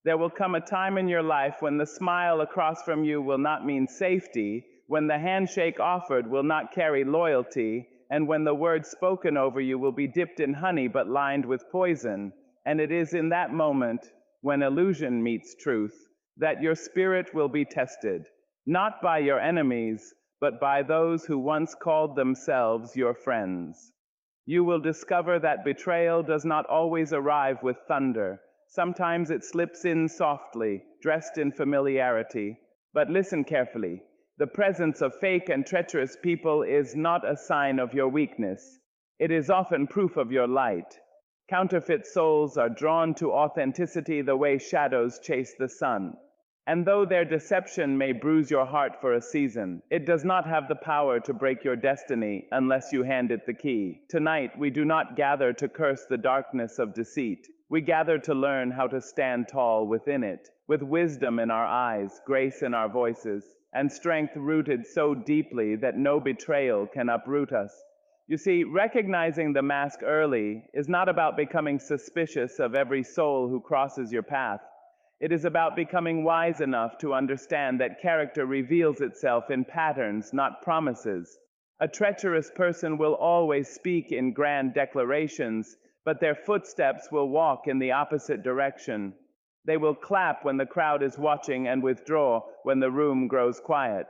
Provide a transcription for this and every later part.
There will come a time in your life when the smile across from you will not mean safety, when the handshake offered will not carry loyalty, and when the words spoken over you will be dipped in honey but lined with poison. And it is in that moment, when illusion meets truth, that your spirit will be tested, not by your enemies, but by those who once called themselves your friends. You will discover that betrayal does not always arrive with thunder. Sometimes it slips in softly, dressed in familiarity. But listen carefully. The presence of fake and treacherous people is not a sign of your weakness. It is often proof of your light. Counterfeit souls are drawn to authenticity the way shadows chase the sun. And though their deception may bruise your heart for a season, it does not have the power to break your destiny unless you hand it the key. Tonight, we do not gather to curse the darkness of deceit. We gather to learn how to stand tall within it, with wisdom in our eyes, grace in our voices, and strength rooted so deeply that no betrayal can uproot us. You see, recognizing the mask early is not about becoming suspicious of every soul who crosses your path. It is about becoming wise enough to understand that character reveals itself in patterns, not promises. A treacherous person will always speak in grand declarations, but their footsteps will walk in the opposite direction. They will clap when the crowd is watching and withdraw when the room grows quiet.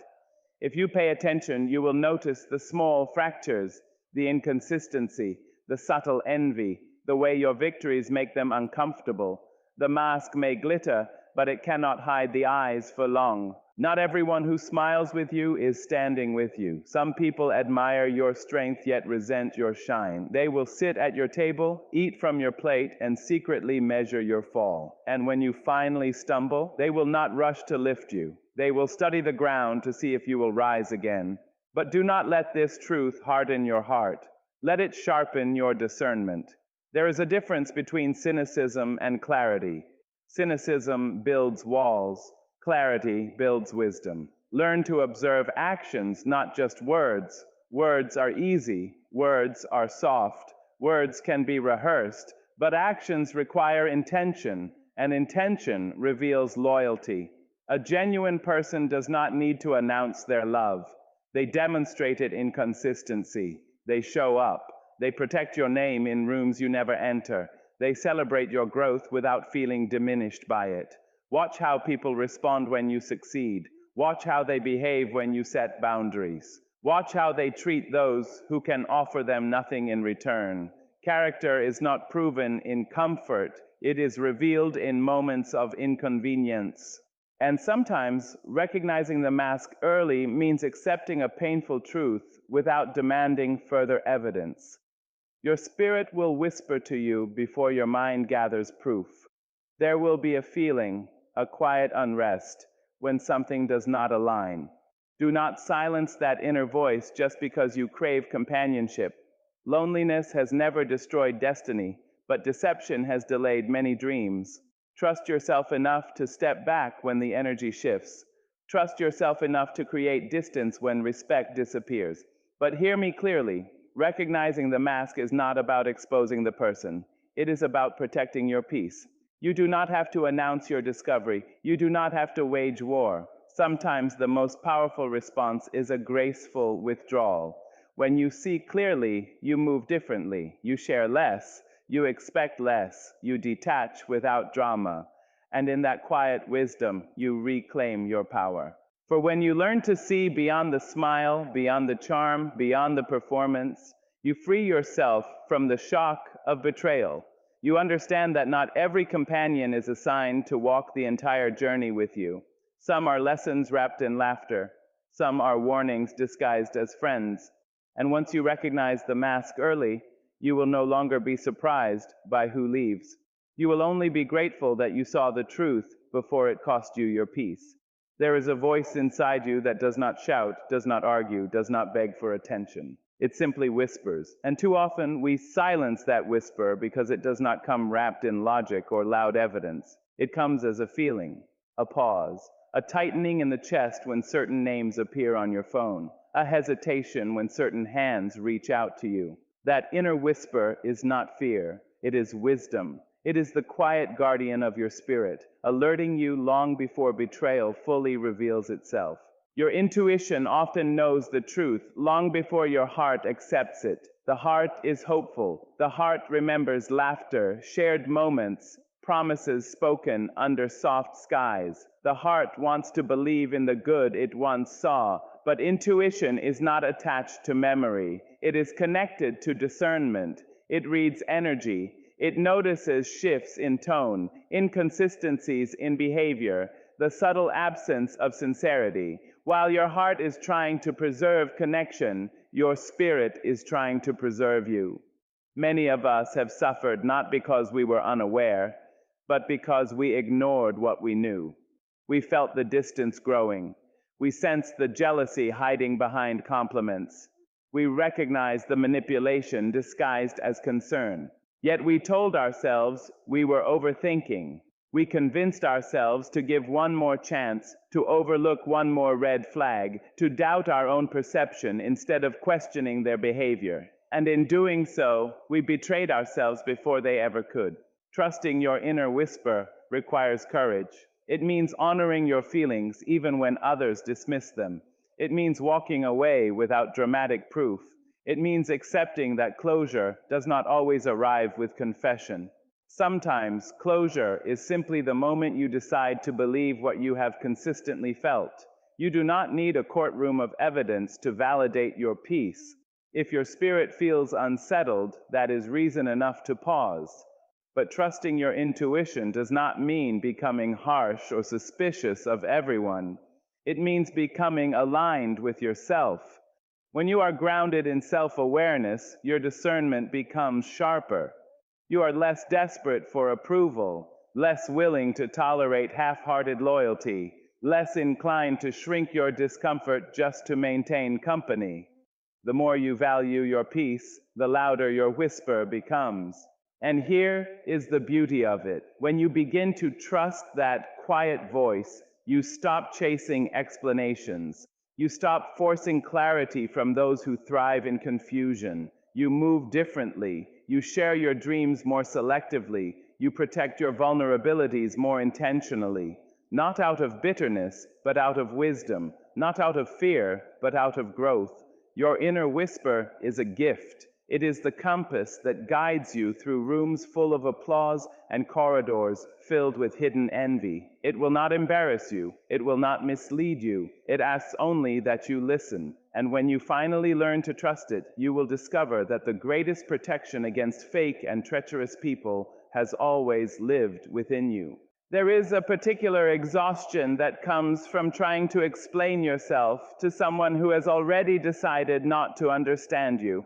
If you pay attention, you will notice the small fractures, the inconsistency, the subtle envy, the way your victories make them uncomfortable. The mask may glitter, but it cannot hide the eyes for long. Not everyone who smiles with you is standing with you. Some people admire your strength yet resent your shine. They will sit at your table, eat from your plate, and secretly measure your fall. And when you finally stumble, they will not rush to lift you. They will study the ground to see if you will rise again. But do not let this truth harden your heart. Let it sharpen your discernment. There is a difference between cynicism and clarity. Cynicism builds walls. Clarity builds wisdom. Learn to observe actions, not just words. Words are easy. Words are soft. Words can be rehearsed. But actions require intention, and intention reveals loyalty. A genuine person does not need to announce their love. They demonstrate it in consistency. They show up. They protect your name in rooms you never enter. They celebrate your growth without feeling diminished by it. Watch how people respond when you succeed. Watch how they behave when you set boundaries. Watch how they treat those who can offer them nothing in return. Character is not proven in comfort. It is revealed in moments of inconvenience. And sometimes recognizing the mask early means accepting a painful truth without demanding further evidence. Your spirit will whisper to you before your mind gathers proof. There will be a feeling, a quiet unrest, when something does not align. Do not silence that inner voice just because you crave companionship. Loneliness has never destroyed destiny, but deception has delayed many dreams. Trust yourself enough to step back when the energy shifts. Trust yourself enough to create distance when respect disappears. But hear me clearly. Recognizing the mask is not about exposing the person. It is about protecting your peace. You do not have to announce your discovery. You do not have to wage war. Sometimes the most powerful response is a graceful withdrawal. When you see clearly, you move differently. You share less. You expect less. You detach without drama. And in that quiet wisdom, you reclaim your power. For when you learn to see beyond the smile, beyond the charm, beyond the performance, you free yourself from the shock of betrayal. You understand that not every companion is assigned to walk the entire journey with you. Some are lessons wrapped in laughter. Some are warnings disguised as friends. And once you recognize the mask early, you will no longer be surprised by who leaves. You will only be grateful that you saw the truth before it cost you your peace. There is a voice inside you that does not shout, does not argue, does not beg for attention. It simply whispers. And too often we silence that whisper because it does not come wrapped in logic or loud evidence. It comes as a feeling, a pause, a tightening in the chest when certain names appear on your phone, a hesitation when certain hands reach out to you. That inner whisper is not fear, it is wisdom. It is the quiet guardian of your spirit, alerting you long before betrayal fully reveals itself. Your intuition often knows the truth long before your heart accepts it. The heart is hopeful. The heart remembers laughter, shared moments, promises spoken under soft skies. The heart wants to believe in the good it once saw, but intuition is not attached to memory. It is connected to discernment. It reads energy. It notices shifts in tone, inconsistencies in behavior, the subtle absence of sincerity. While your heart is trying to preserve connection, your spirit is trying to preserve you. Many of us have suffered not because we were unaware, but because we ignored what we knew. We felt the distance growing. We sensed the jealousy hiding behind compliments. We recognized the manipulation disguised as concern. Yet we told ourselves we were overthinking. We convinced ourselves to give one more chance, to overlook one more red flag, to doubt our own perception instead of questioning their behavior. And in doing so, we betrayed ourselves before they ever could. Trusting your inner whisper requires courage. It means honoring your feelings even when others dismiss them. It means walking away without dramatic proof. It means accepting that closure does not always arrive with confession. Sometimes closure is simply the moment you decide to believe what you have consistently felt. You do not need a courtroom of evidence to validate your peace. If your spirit feels unsettled, that is reason enough to pause. But trusting your intuition does not mean becoming harsh or suspicious of everyone. It means becoming aligned with yourself. When you are grounded in self-awareness, your discernment becomes sharper. You are less desperate for approval, less willing to tolerate half-hearted loyalty, less inclined to shrink your discomfort just to maintain company. The more you value your peace, the louder your whisper becomes. And here is the beauty of it. When you begin to trust that quiet voice, you stop chasing explanations. You stop forcing clarity from those who thrive in confusion. You move differently. You share your dreams more selectively. You protect your vulnerabilities more intentionally. Not out of bitterness, but out of wisdom. Not out of fear, but out of growth. Your inner whisper is a gift. It is the compass that guides you through rooms full of applause and corridors filled with hidden envy. It will not embarrass you. It will not mislead you. It asks only that you listen. And when you finally learn to trust it, you will discover that the greatest protection against fake and treacherous people has always lived within you. There is a particular exhaustion that comes from trying to explain yourself to someone who has already decided not to understand you.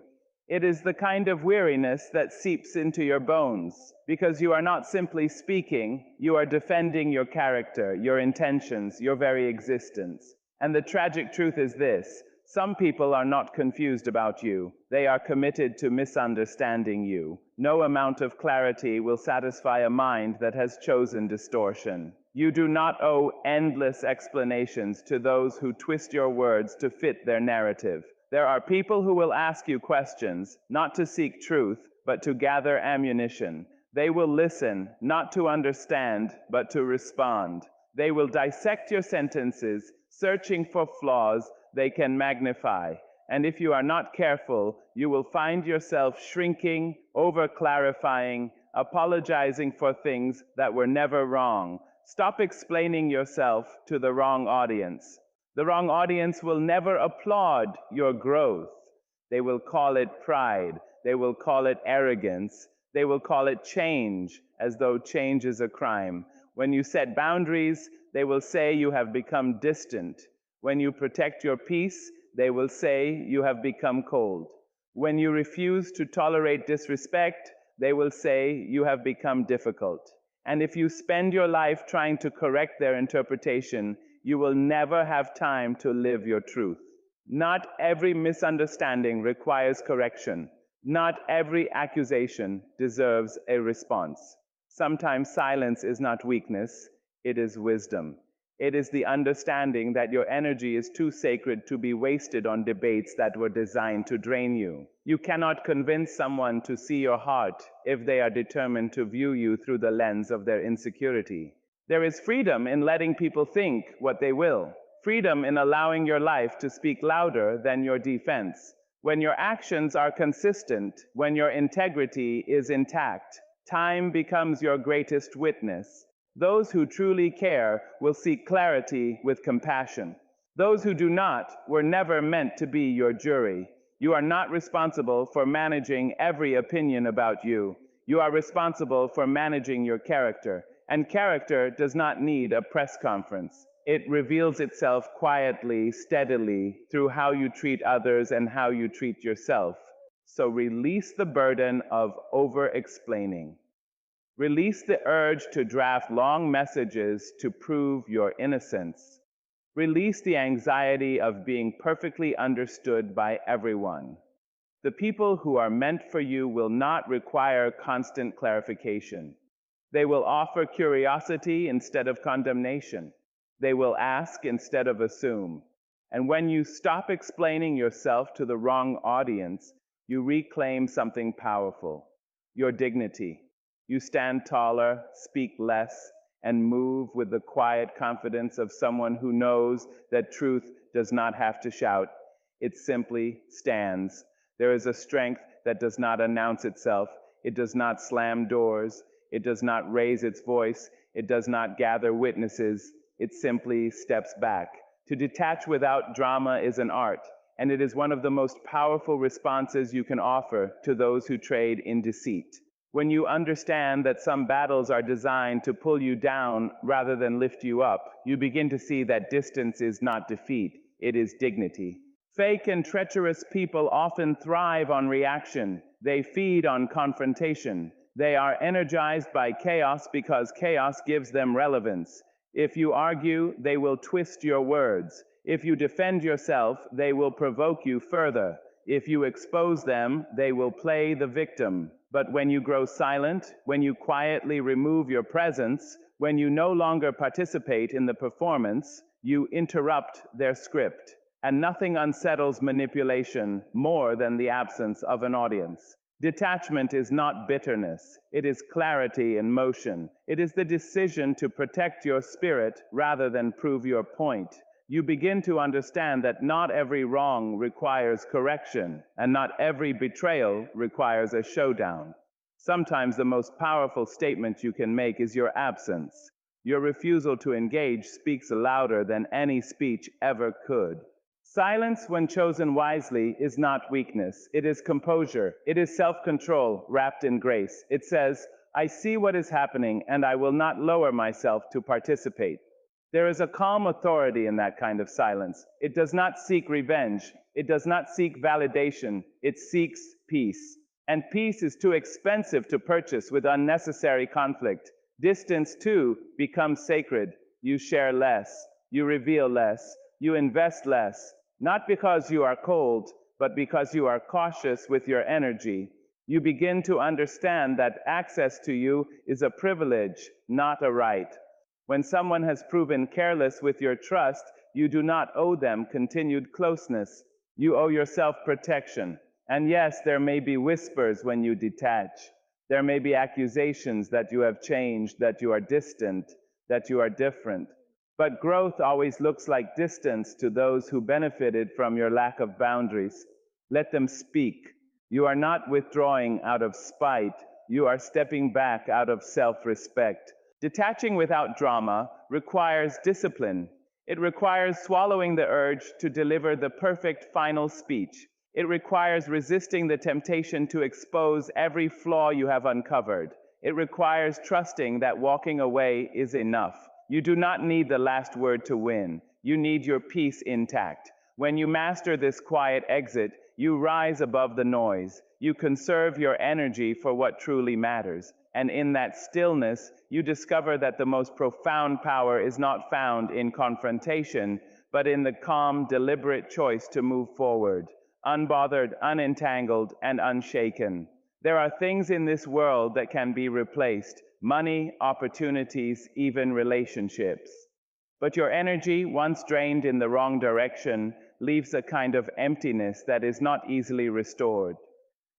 It is the kind of weariness that seeps into your bones, because you are not simply speaking, you are defending your character, your intentions, your very existence. And the tragic truth is this: some people are not confused about you. They are committed to misunderstanding you. No amount of clarity will satisfy a mind that has chosen distortion. You do not owe endless explanations to those who twist your words to fit their narrative. There are people who will ask you questions, not to seek truth, but to gather ammunition. They will listen, not to understand, but to respond. They will dissect your sentences, searching for flaws they can magnify. And if you are not careful, you will find yourself shrinking, over-clarifying, apologizing for things that were never wrong. Stop explaining yourself to the wrong audience. The wrong audience will never applaud your growth. They will call it pride. They will call it arrogance. They will call it change, as though change is a crime. When you set boundaries, they will say you have become distant. When you protect your peace, they will say you have become cold. When you refuse to tolerate disrespect, they will say you have become difficult. And if you spend your life trying to correct their interpretation, you will never have time to live your truth. Not every misunderstanding requires correction. Not every accusation deserves a response. Sometimes silence is not weakness, it is wisdom. It is the understanding that your energy is too sacred to be wasted on debates that were designed to drain you. You cannot convince someone to see your heart if they are determined to view you through the lens of their insecurity. There is freedom in letting people think what they will, freedom in allowing your life to speak louder than your defense. When your actions are consistent, when your integrity is intact, time becomes your greatest witness. Those who truly care will seek clarity with compassion. Those who do not were never meant to be your jury. You are not responsible for managing every opinion about you. You are responsible for managing your character, and character does not need a press conference. It reveals itself quietly, steadily, through how you treat others and how you treat yourself. So release the burden of over-explaining. Release the urge to draft long messages to prove your innocence. Release the anxiety of being perfectly understood by everyone. The people who are meant for you will not require constant clarification. They will offer curiosity instead of condemnation. They will ask instead of assume. And when you stop explaining yourself to the wrong audience, you reclaim something powerful, your dignity. You stand taller, speak less, and move with the quiet confidence of someone who knows that truth does not have to shout. It simply stands. There is a strength that does not announce itself. It does not slam doors. It does not raise its voice. It does not gather witnesses. It simply steps back. To detach without drama is an art, and it is one of the most powerful responses you can offer to those who trade in deceit. When you understand that some battles are designed to pull you down rather than lift you up, you begin to see that distance is not defeat, it is dignity. Fake and treacherous people often thrive on reaction. They feed on confrontation. They are energized by chaos because chaos gives them relevance. If you argue, they will twist your words. If you defend yourself, they will provoke you further. If you expose them, they will play the victim. But when you grow silent, when you quietly remove your presence, when you no longer participate in the performance, you interrupt their script. And nothing unsettles manipulation more than the absence of an audience. Detachment is not bitterness. It is clarity in motion. It is the decision to protect your spirit rather than prove your point. You begin to understand that not every wrong requires correction, and not every betrayal requires a showdown. Sometimes the most powerful statement you can make is your absence. Your refusal to engage speaks louder than any speech ever could. Silence, when chosen wisely, is not weakness. It is composure. It is self-control wrapped in grace. It says, I see what is happening, and I will not lower myself to participate. There is a calm authority in that kind of silence. It does not seek revenge. It does not seek validation. It seeks peace. And peace is too expensive to purchase with unnecessary conflict. Distance, too, becomes sacred. You share less. You reveal less. You invest less. Not because you are cold, but because you are cautious with your energy. You begin to understand that access to you is a privilege, not a right. When someone has proven careless with your trust, you do not owe them continued closeness. You owe yourself protection. And yes, there may be whispers when you detach. There may be accusations that you have changed, that you are distant, that you are different. But growth always looks like distance to those who benefited from your lack of boundaries. Let them speak. You are not withdrawing out of spite. You are stepping back out of self-respect. Detaching without drama requires discipline. It requires swallowing the urge to deliver the perfect final speech. It requires resisting the temptation to expose every flaw you have uncovered. It requires trusting that walking away is enough. You do not need the last word to win. You need your peace intact. When you master this quiet exit, you rise above the noise. You conserve your energy for what truly matters. And in that stillness, you discover that the most profound power is not found in confrontation, but in the calm, deliberate choice to move forward, unbothered, unentangled, and unshaken. There are things in this world that can be replaced: money, opportunities, even relationships. But your energy, once drained in the wrong direction, leaves a kind of emptiness that is not easily restored.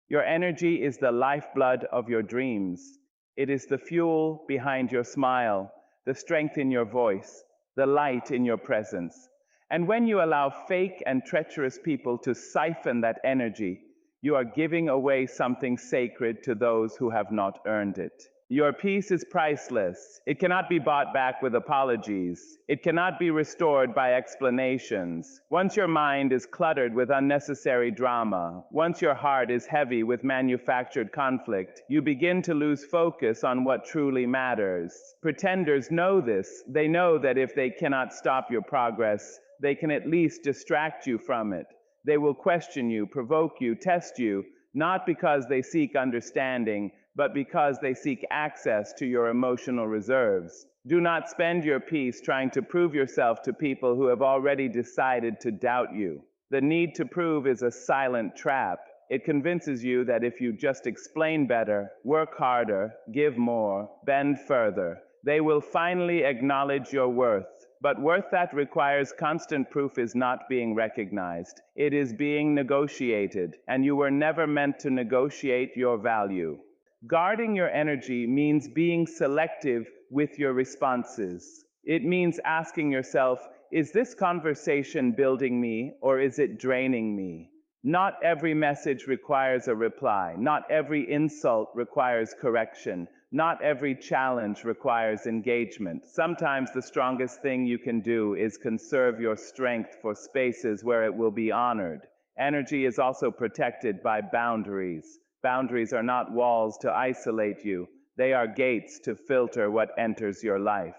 Your energy is the lifeblood of your dreams. It is the fuel behind your smile, the strength in your voice, the light in your presence. And when you allow fake and treacherous people to siphon that energy, you are giving away something sacred to those who have not earned it. Your peace is priceless. It cannot be bought back with apologies. It cannot be restored by explanations. Once your mind is cluttered with unnecessary drama, once your heart is heavy with manufactured conflict, you begin to lose focus on what truly matters. Pretenders know this. They know that if they cannot stop your progress, they can at least distract you from it. They will question you, provoke you, test you, not because they seek understanding, but because they seek access to your emotional reserves. Do not spend your peace trying to prove yourself to people who have already decided to doubt you. The need to prove is a silent trap. It convinces you that if you just explain better, work harder, give more, bend further, they will finally acknowledge your worth. But worth that requires constant proof is not being recognized. It is being negotiated, and you were never meant to negotiate your value. Guarding your energy means being selective with your responses. It means asking yourself, is this conversation building me or is it draining me? Not every message requires a reply. Not every insult requires correction. Not every challenge requires engagement. Sometimes the strongest thing you can do is conserve your strength for spaces where it will be honored. Energy is also protected by boundaries. Boundaries are not walls to isolate you. They are gates to filter what enters your life.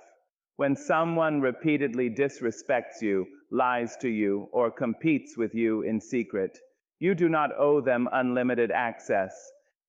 When someone repeatedly disrespects you, lies to you, or competes with you in secret, you do not owe them unlimited access.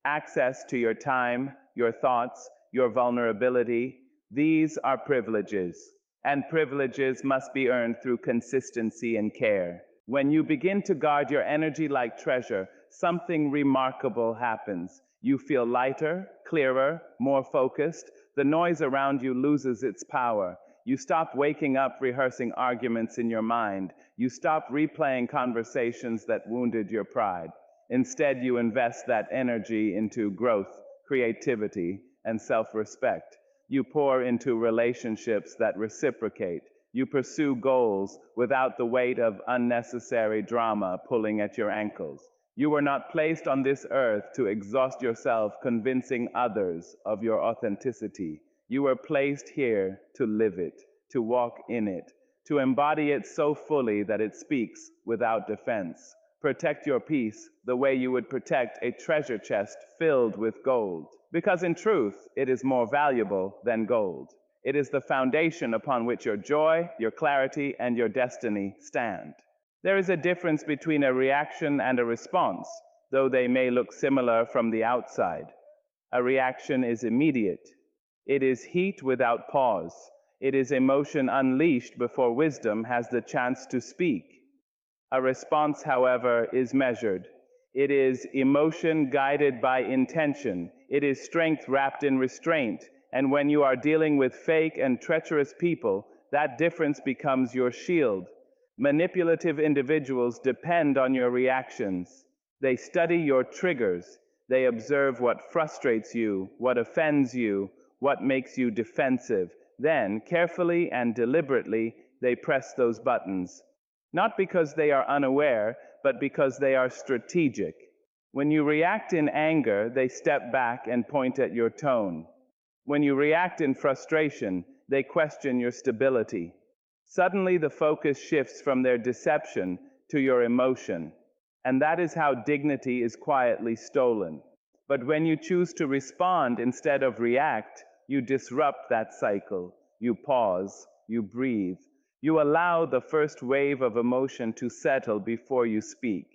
Access to your time, your thoughts, your vulnerability. These are privileges, and privileges must be earned through consistency and care. When you begin to guard your energy like treasure, something remarkable happens. You feel lighter, clearer, more focused. The noise around you loses its power. You stop waking up rehearsing arguments in your mind. You stop replaying conversations that wounded your pride. Instead, you invest that energy into growth, creativity, and self-respect. You pour into relationships that reciprocate. You pursue goals without the weight of unnecessary drama pulling at your ankles. You were not placed on this earth to exhaust yourself convincing others of your authenticity. You were placed here to live it, to walk in it, to embody it so fully that it speaks without defense. Protect your peace the way you would protect a treasure chest filled with gold. Because in truth, it is more valuable than gold. It is the foundation upon which your joy, your clarity, and your destiny stand. There is a difference between a reaction and a response, though they may look similar from the outside. A reaction is immediate. It is heat without pause. It is emotion unleashed before wisdom has the chance to speak. A response, however, is measured. It is emotion guided by intention. It is strength wrapped in restraint. And when you are dealing with fake and treacherous people, that difference becomes your shield. Manipulative individuals depend on your reactions. They study your triggers. They observe what frustrates you, what offends you, what makes you defensive. Then, carefully and deliberately, they press those buttons. Not because they are unaware, but because they are strategic. When you react in anger, they step back and point at your tone. When you react in frustration, they question your stability. Suddenly the focus shifts from their deception to your emotion, and that is how dignity is quietly stolen. But when you choose to respond instead of react, you disrupt that cycle. You pause, you breathe, you allow the first wave of emotion to settle before you speak.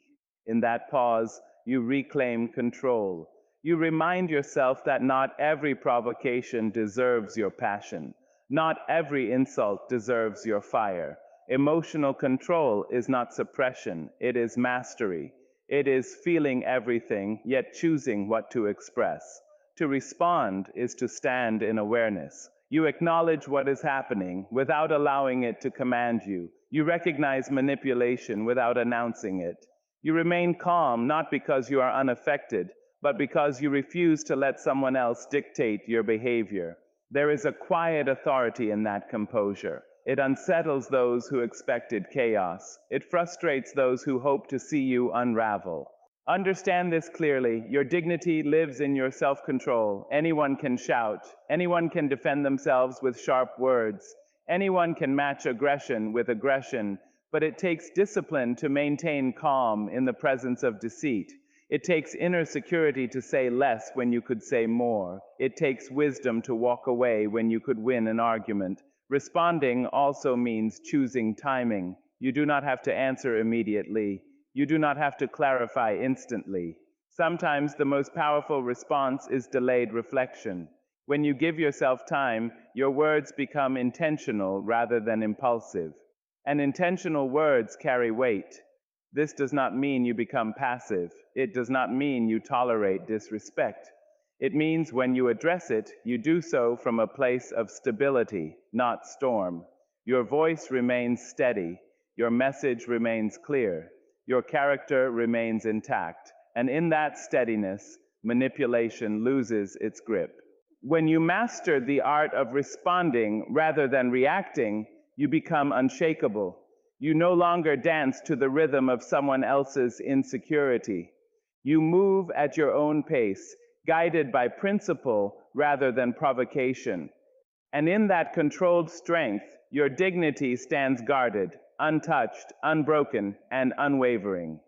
In that pause, you reclaim control. You remind yourself that not every provocation deserves your passion. Not every insult deserves your fire. Emotional control is not suppression, it is mastery. It is feeling everything, yet choosing what to express. To respond is to stand in awareness. You acknowledge what is happening without allowing it to command you. You recognize manipulation without announcing it. You remain calm not because you are unaffected, but because you refuse to let someone else dictate your behavior. There is a quiet authority in that composure. It unsettles those who expected chaos. It frustrates those who hope to see you unravel. Understand this clearly. Your dignity lives in your self-control. Anyone can shout. Anyone can defend themselves with sharp words. Anyone can match aggression with aggression, but it takes discipline to maintain calm in the presence of deceit. It takes inner security to say less when you could say more. It takes wisdom to walk away when you could win an argument. Responding also means choosing timing. You do not have to answer immediately. You do not have to clarify instantly. Sometimes the most powerful response is delayed reflection. When you give yourself time, your words become intentional rather than impulsive. And intentional words carry weight. This does not mean you become passive. It does not mean you tolerate disrespect. It means when you address it, you do so from a place of stability, not storm. Your voice remains steady. Your message remains clear. Your character remains intact. And in that steadiness, manipulation loses its grip. When you master the art of responding rather than reacting, you become unshakable. You no longer dance to the rhythm of someone else's insecurity. You move at your own pace, guided by principle rather than provocation. And in that controlled strength, your dignity stands guarded, untouched, unbroken, and unwavering.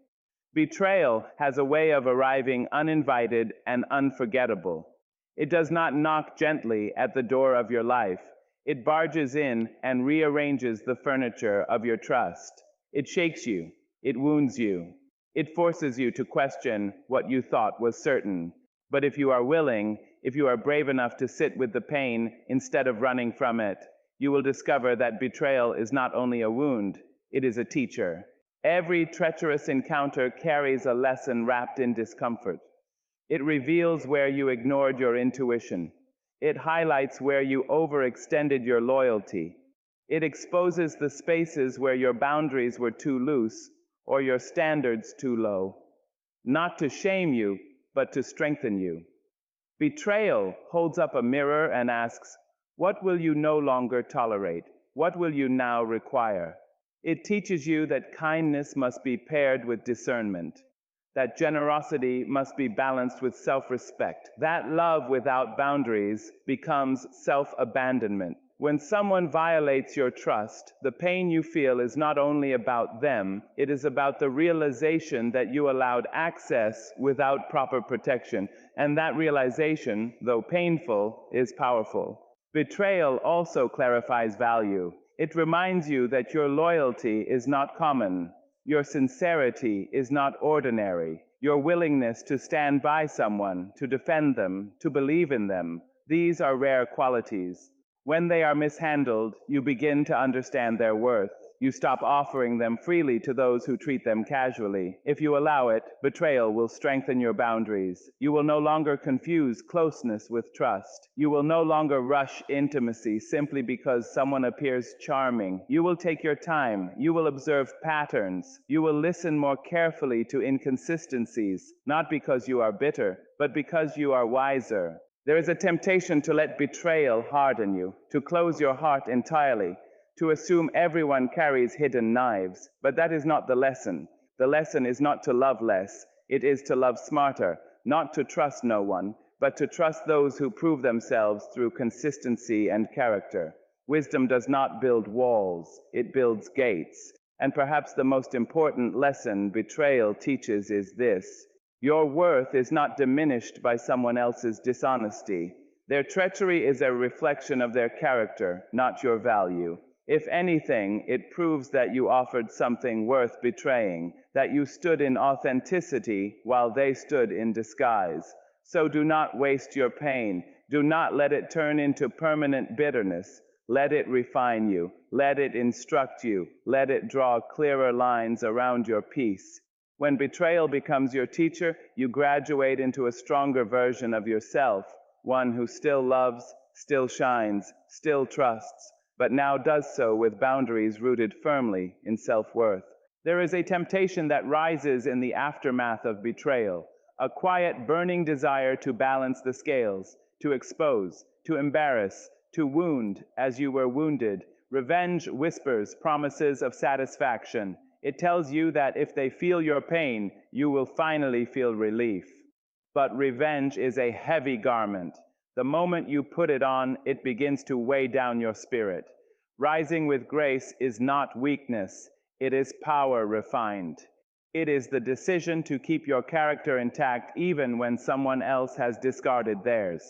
Betrayal has a way of arriving uninvited and unforgettable. It does not knock gently at the door of your life. It barges in and rearranges the furniture of your trust. It shakes you. It wounds you. It forces you to question what you thought was certain. But if you are willing, if you are brave enough to sit with the pain instead of running from it, you will discover that betrayal is not only a wound, it is a teacher. Every treacherous encounter carries a lesson wrapped in discomfort. It reveals where you ignored your intuition. It highlights where you overextended your loyalty. It exposes the spaces where your boundaries were too loose or your standards too low. Not to shame you, but to strengthen you. Betrayal holds up a mirror and asks, what will you no longer tolerate? What will you now require? It teaches you that kindness must be paired with discernment, that generosity must be balanced with self-respect, that love without boundaries becomes self-abandonment. When someone violates your trust, the pain you feel is not only about them, it is about the realization that you allowed access without proper protection, and that realization, though painful, is powerful. Betrayal also clarifies value. It reminds you that your loyalty is not common. Your sincerity is not ordinary. Your willingness to stand by someone, to defend them, to believe in them, these are rare qualities. When they are mishandled, you begin to understand their worth. You stop offering them freely to those who treat them casually. If you allow it, betrayal will strengthen your boundaries. You will no longer confuse closeness with trust. You will no longer rush intimacy simply because someone appears charming. You will take your time. You will observe patterns. You will listen more carefully to inconsistencies, not because you are bitter, but because you are wiser. There is a temptation to let betrayal harden you, to close your heart entirely, to assume everyone carries hidden knives. But that is not the lesson. The lesson is not to love less. It is to love smarter, not to trust no one, but to trust those who prove themselves through consistency and character. Wisdom does not build walls, it builds gates. And perhaps the most important lesson betrayal teaches is this: your worth is not diminished by someone else's dishonesty. Their treachery is a reflection of their character, not your value. If anything, it proves that you offered something worth betraying, that you stood in authenticity while they stood in disguise. So do not waste your pain. Do not let it turn into permanent bitterness. Let it refine you. Let it instruct you. Let it draw clearer lines around your peace. When betrayal becomes your teacher, you graduate into a stronger version of yourself, one who still loves, still shines, still trusts, but now does so with boundaries rooted firmly in self-worth. There is a temptation that rises in the aftermath of betrayal, a quiet, burning desire to balance the scales, to expose, to embarrass, to wound as you were wounded. Revenge whispers promises of satisfaction. It tells you that if they feel your pain, you will finally feel relief. But revenge is a heavy garment. The moment you put it on, it begins to weigh down your spirit. Rising with grace is not weakness, it is power refined. It is the decision to keep your character intact even when someone else has discarded theirs.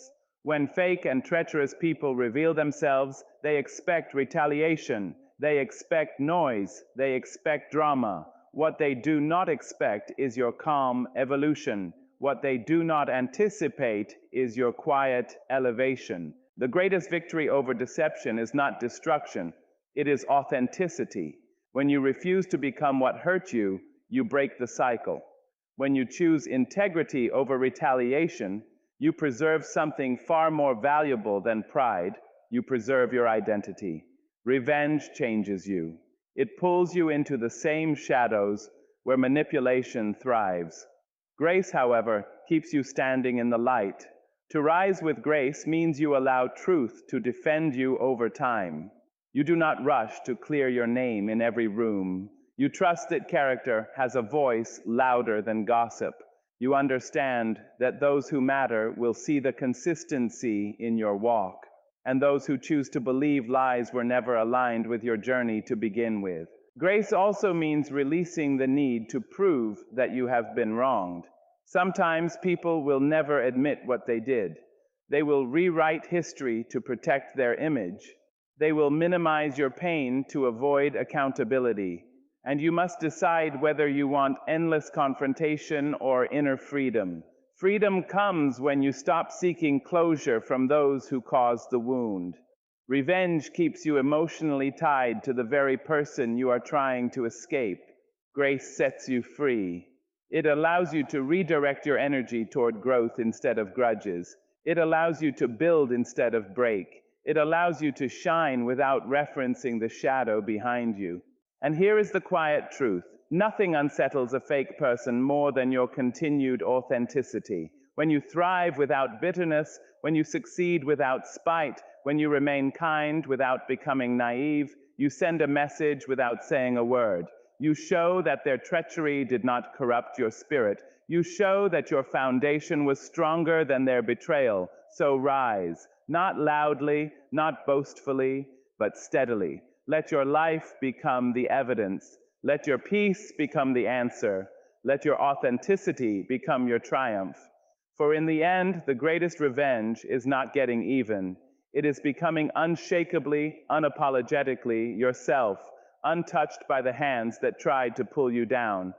When fake and treacherous people reveal themselves, they expect retaliation, they expect noise, they expect drama. What they do not expect is your calm evolution. What they do not anticipate is your quiet elevation. The greatest victory over deception is not destruction, it is authenticity. When you refuse to become what hurt you, you break the cycle. When you choose integrity over retaliation, you preserve something far more valuable than pride. You preserve your identity. Revenge changes you. It pulls you into the same shadows where manipulation thrives. Grace, however, keeps you standing in the light. To rise with grace means you allow truth to defend you over time. You do not rush to clear your name in every room. You trust that character has a voice louder than gossip. You understand that those who matter will see the consistency in your walk, and those who choose to believe lies were never aligned with your journey to begin with. Grace also means releasing the need to prove that you have been wronged. Sometimes people will never admit what they did. They will rewrite history to protect their image. They will minimize your pain to avoid accountability. And you must decide whether you want endless confrontation or inner freedom. Freedom comes when you stop seeking closure from those who caused the wound. Revenge keeps you emotionally tied to the very person you are trying to escape. Grace sets you free. It allows you to redirect your energy toward growth instead of grudges. It allows you to build instead of break. It allows you to shine without referencing the shadow behind you. And here is the quiet truth. Nothing unsettles a fake person more than your continued authenticity. When you thrive without bitterness, when you succeed without spite, when you remain kind without becoming naive, you send a message without saying a word. You show that their treachery did not corrupt your spirit. You show that your foundation was stronger than their betrayal. So rise, not loudly, not boastfully, but steadily. Let your life become the evidence. Let your peace become the answer. Let your authenticity become your triumph. For in the end, the greatest revenge is not getting even. It is becoming unshakably, unapologetically yourself, untouched by the hands that tried to pull you down.